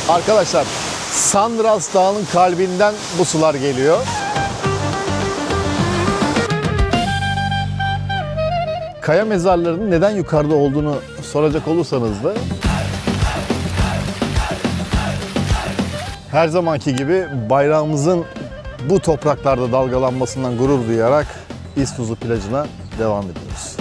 Arkadaşlar, Sandras Dağı'nın kalbinden bu sular geliyor. Kaya mezarlarının neden yukarıda olduğunu soracak olursanız da her zamanki gibi bayrağımızın bu topraklarda dalgalanmasından gurur duyarak İztuzu plajına devam ediyoruz.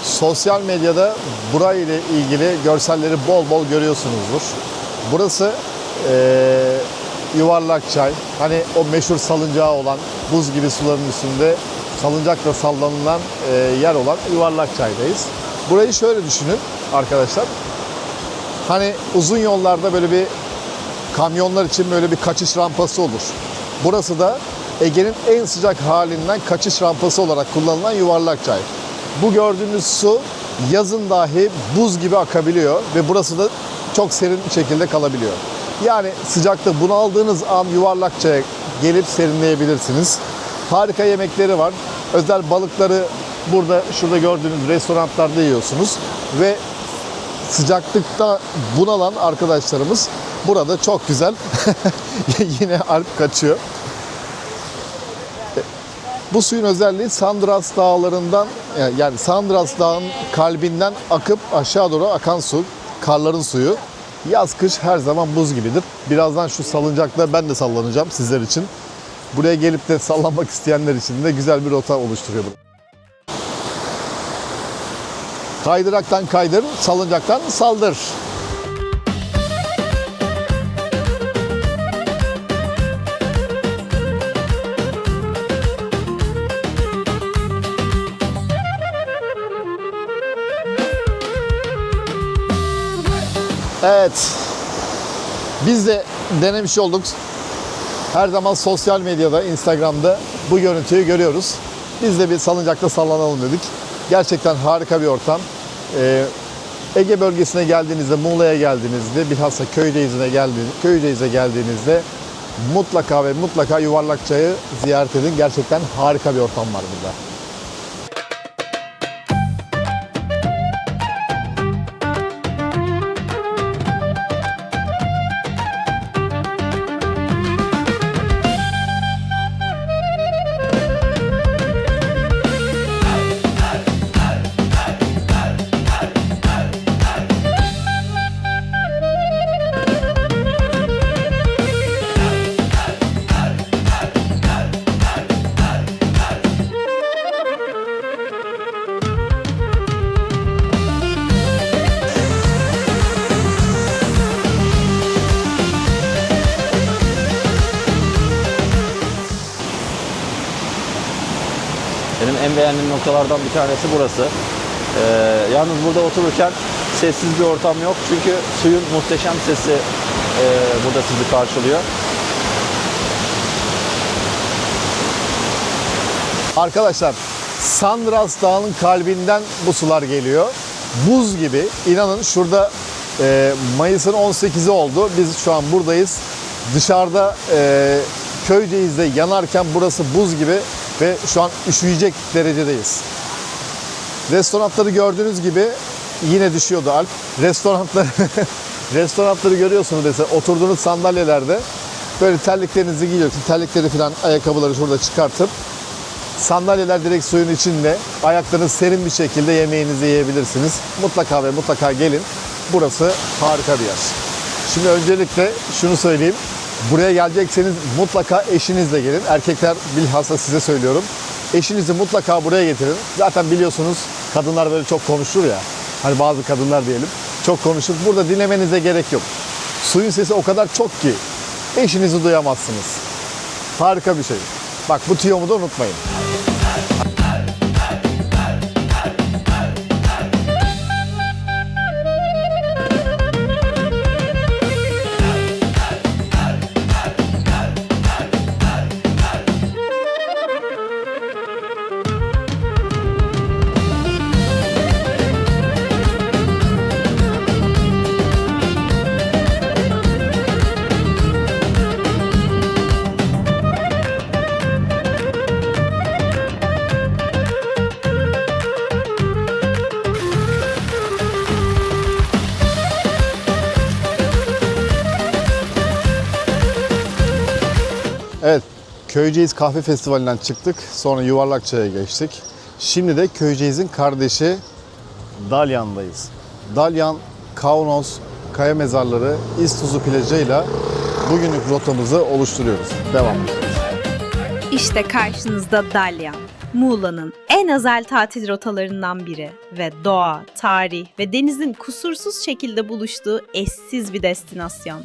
Sosyal medyada burayla ilgili görselleri bol bol görüyorsunuzdur. Burası Yuvarlakçay. Hani o meşhur salıncağı olan, buz gibi suların üstünde salıncakla sallanılan yer olan Yuvarlakçay'dayız. Burayı şöyle düşünün arkadaşlar. Hani uzun yollarda böyle bir kamyonlar için böyle bir kaçış rampası olur. Burası da Ege'nin en sıcak halinden kaçış rampası olarak kullanılan Yuvarlakçay. Bu gördüğünüz su yazın dahi buz gibi akabiliyor ve burası da çok serin bir şekilde kalabiliyor. Yani sıcakta bunaldığınız an Yuvarlakça'ya gelip serinleyebilirsiniz. Harika yemekleri var. Özel balıkları şurada gördüğünüz restoranlarda yiyorsunuz ve sıcaklıkta bunalan arkadaşlarımız burada çok güzel. Yine Alp kaçıyor. Bu suyun özelliği Sandras Dağları'ndan, yani Sandras Dağı'nın kalbinden akıp aşağı doğru akan su, karların suyu. Yaz kış her zaman buz gibidir. Birazdan şu salıncakta ben de sallanacağım sizler için. Buraya gelip de sallanmak isteyenler için de güzel bir rota oluşturuyor. Kaydıraktan kaydır, salıncaktan saldır. Evet, biz de denemiş olduk. Her zaman sosyal medyada, Instagram'da bu görüntüyü görüyoruz. Biz de bir salıncakta sallanalım dedik. Gerçekten harika bir ortam. Ege bölgesine geldiğinizde, Muğla'ya geldiğinizde, bilhassa Köyceğiz'e geldiğinizde mutlaka ve mutlaka Yuvarlakçay'ı ziyaret edin. Gerçekten harika bir ortam var burada. Benim en beğendiğim noktalardan bir tanesi burası. Yalnız burada otururken sessiz bir ortam yok. Çünkü suyun muhteşem sesi burada sizi karşılıyor. Arkadaşlar, Sandras Dağı'nın kalbinden bu sular geliyor. Buz gibi. İnanın şurada Mayıs'ın 18'i oldu. Biz şu an buradayız. Dışarıda Köyceğiz'de yanarken burası buz gibi ve şu an üşüyecek derecedeyiz. Restoranları gördüğünüz gibi yine düşüyordu Alp. Restoranları görüyorsunuz mesela oturduğunuz sandalyelerde böyle terliklerinizi giyiyorsunuz. Terlikleri falan, ayakkabıları şurada çıkartıp sandalyeler direkt suyun içinde. Ayaklarınız serin bir şekilde yemeğinizi yiyebilirsiniz. Mutlaka ve mutlaka gelin. Burası harika bir yer. Şimdi öncelikle şunu söyleyeyim. Buraya gelecekseniz mutlaka eşinizle gelin. Erkekler bilhassa size söylüyorum. Eşinizi mutlaka buraya getirin. Zaten biliyorsunuz kadınlar böyle çok konuşur ya. Hani bazı kadınlar diyelim. çok konuştuk. Burada dinlemenize gerek yok. Suyun sesi o kadar çok ki eşinizi duyamazsınız. Harika bir şey. Bak bu tiyomu da unutmayın. Evet, Köyceğiz Kahve Festivali'nden çıktık. Sonra Yuvarlakçay'a geçtik. Şimdi de Köyceğiz'in kardeşi Dalyan'dayız. Dalyan, Kaunos, Kaya Mezarları, İztuzu plajıyla bugünlük rotamızı oluşturuyoruz. Devam. İşte karşınızda Dalyan, Muğla'nın en özel tatil rotalarından biri ve doğa, tarih ve denizin kusursuz şekilde buluştuğu eşsiz bir destinasyon.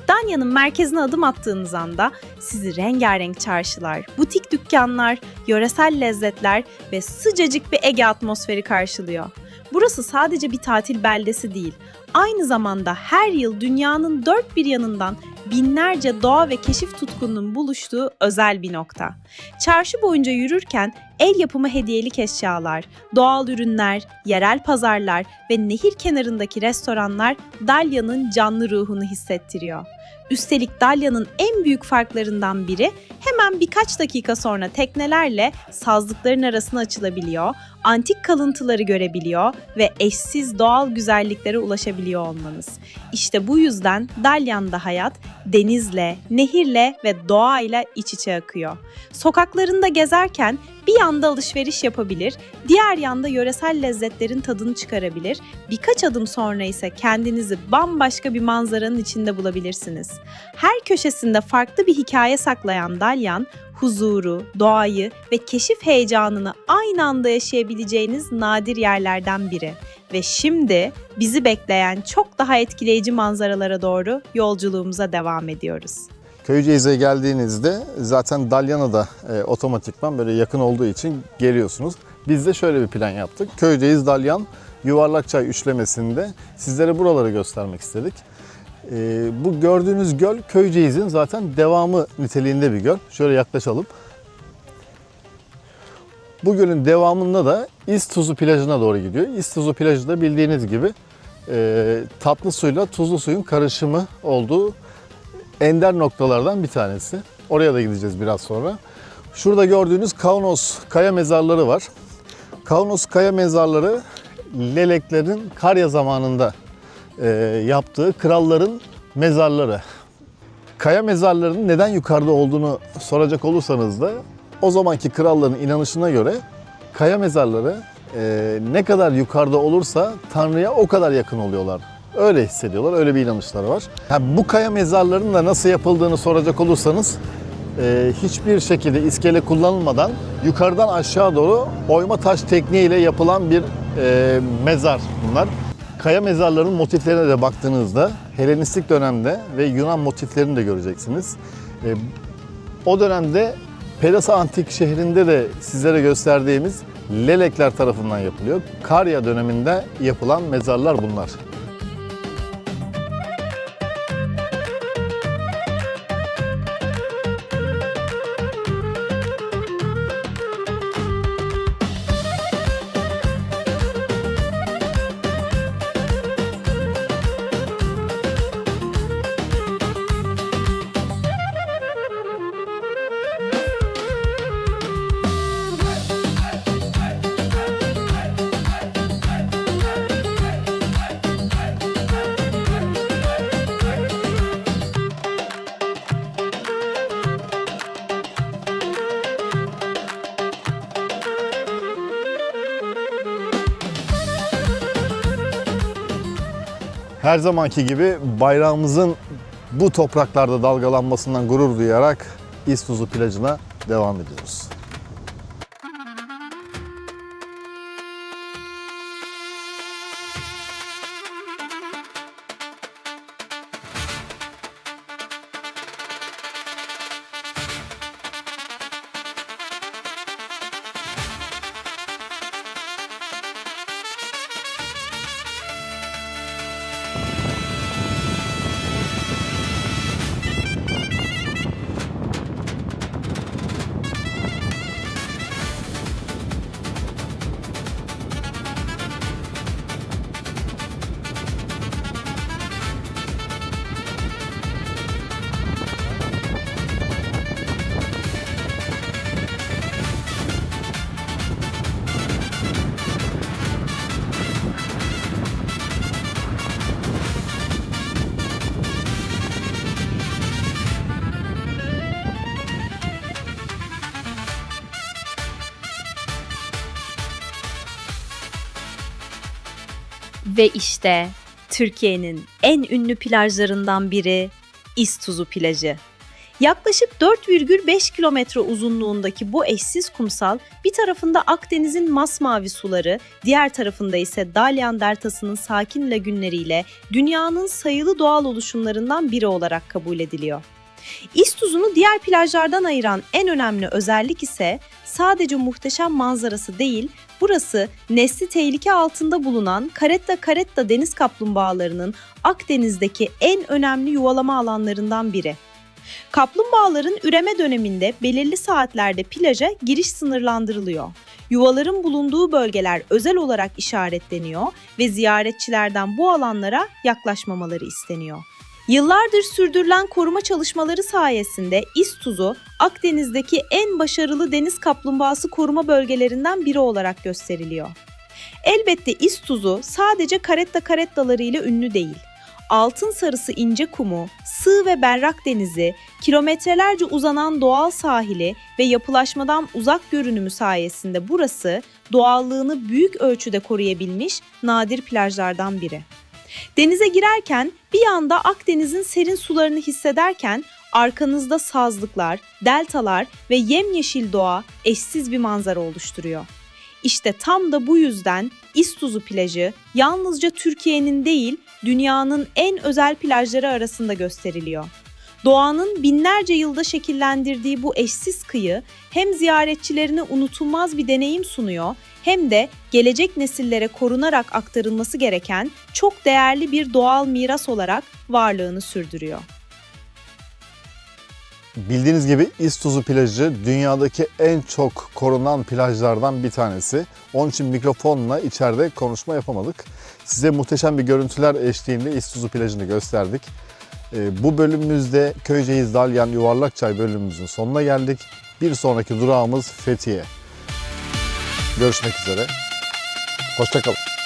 Dalyan'ın merkezine adım attığınız anda sizi rengarenk çarşılar, butik dükkanlar, yöresel lezzetler ve sıcacık bir Ege atmosferi karşılıyor. Burası sadece bir tatil beldesi değil, aynı zamanda her yıl dünyanın dört bir yanından binlerce doğa ve keşif tutkununun buluştuğu özel bir nokta. Çarşı boyunca yürürken el yapımı hediyelik eşyalar, doğal ürünler, yerel pazarlar ve nehir kenarındaki restoranlar Dalyan'ın canlı ruhunu hissettiriyor. Üstelik Dalyan'ın en büyük farklarından biri hemen birkaç dakika sonra teknelerle sazlıkların arasına açılabiliyor, antik kalıntıları görebiliyor ve eşsiz doğal güzelliklere ulaşabiliyor olmanız. İşte bu yüzden Dalyan'da hayat denizle, nehirle ve doğayla iç içe akıyor. Sokaklarında gezerken bir yanda alışveriş yapabilir, diğer yanda yöresel lezzetlerin tadını çıkarabilir, birkaç adım sonra ise kendinizi bambaşka bir manzaranın içinde bulabilirsiniz. Her köşesinde farklı bir hikaye saklayan Dalyan, huzuru, doğayı ve keşif heyecanını aynı anda yaşayabileceğiniz nadir yerlerden biri. Ve şimdi bizi bekleyen çok daha etkileyici manzaralara doğru yolculuğumuza devam ediyoruz. Köyceğiz'e geldiğinizde zaten Dalyan'a da otomatikman böyle yakın olduğu için geliyorsunuz. Biz de şöyle bir plan yaptık. Köyceğiz, Dalyan, Yuvarlakçay üçlemesinde sizlere buraları göstermek istedik. Bu gördüğünüz göl Köyceğiz'in zaten devamı niteliğinde bir göl. Şöyle yaklaşalım. Bu gölün devamında da İztuzu plajına doğru gidiyor. İztuzu plajı da bildiğiniz gibi tatlı suyla tuzlu suyun karışımı olduğu ender noktalardan bir tanesi. Oraya da gideceğiz biraz sonra. Şurada gördüğünüz Kaunos Kaya Mezarları var. Kaunos Kaya Mezarları Leleklerin Karya zamanında yaptığı kralların mezarları. Kaya mezarlarının neden yukarıda olduğunu soracak olursanız da o zamanki kralların inanışına göre kaya mezarları ne kadar yukarıda olursa Tanrı'ya o kadar yakın oluyorlar. Öyle hissediyorlar, öyle bir inanışları var. Bu kaya mezarlarının da nasıl yapıldığını soracak olursanız hiçbir şekilde iskele kullanılmadan yukarıdan aşağı doğru oyma taş tekniğiyle yapılan bir mezar bunlar. Kaya mezarlarının motiflerine de baktığınızda Helenistik dönemde ve Yunan motiflerini de göreceksiniz. O dönemde Pelasa Antik şehrinde de sizlere gösterdiğimiz Lelekler tarafından yapılıyor. Karya döneminde yapılan mezarlar bunlar. Her zamanki gibi bayrağımızın bu topraklarda dalgalanmasından gurur duyarak İztuzu plajına devam ediyoruz. Ve işte Türkiye'nin en ünlü plajlarından biri İztuzu plajı. Yaklaşık 4,5 kilometre uzunluğundaki bu eşsiz kumsal bir tarafında Akdeniz'in masmavi suları, diğer tarafında ise Dalyan Deltası'nın sakin lagünleriyle dünyanın sayılı doğal oluşumlarından biri olarak kabul ediliyor. İztuzu'nu diğer plajlardan ayıran en önemli özellik ise sadece muhteşem manzarası değil, burası nesli tehlike altında bulunan Caretta deniz kaplumbağalarının Akdeniz'deki en önemli yuvalama alanlarından biri. Kaplumbağaların üreme döneminde belirli saatlerde plaja giriş sınırlandırılıyor. Yuvaların bulunduğu bölgeler özel olarak işaretleniyor ve ziyaretçilerden bu alanlara yaklaşmamaları isteniyor. Yıllardır sürdürülen koruma çalışmaları sayesinde İztuzu, Akdeniz'deki en başarılı deniz kaplumbağası koruma bölgelerinden biri olarak gösteriliyor. Elbette İztuzu sadece karettalarıyla ünlü değil. Altın sarısı ince kumu, sığ ve berrak denizi, kilometrelerce uzanan doğal sahili ve yapılaşmadan uzak görünümü sayesinde burası doğallığını büyük ölçüde koruyabilmiş nadir plajlardan biri. Denize girerken bir yanda Akdeniz'in serin sularını hissederken arkanızda sazlıklar, deltalar ve yemyeşil doğa eşsiz bir manzara oluşturuyor. İşte tam da bu yüzden İztuzu plajı yalnızca Türkiye'nin değil, dünyanın en özel plajları arasında gösteriliyor. Doğanın binlerce yılda şekillendirdiği bu eşsiz kıyı hem ziyaretçilerine unutulmaz bir deneyim sunuyor hem de gelecek nesillere korunarak aktarılması gereken çok değerli bir doğal miras olarak varlığını sürdürüyor. Bildiğiniz gibi İztuzu plajı dünyadaki en çok korunan plajlardan bir tanesi. Onun için mikrofonla içeride konuşma yapamadık. Size muhteşem bir görüntüler eşliğinde İztuzu plajını gösterdik. Bu bölümümüzde Köyceğiz Dalyan Yuvarlakçay bölümümüzün sonuna geldik. Bir sonraki durağımız Fethiye. Görüşmek üzere. Hoşça kalın.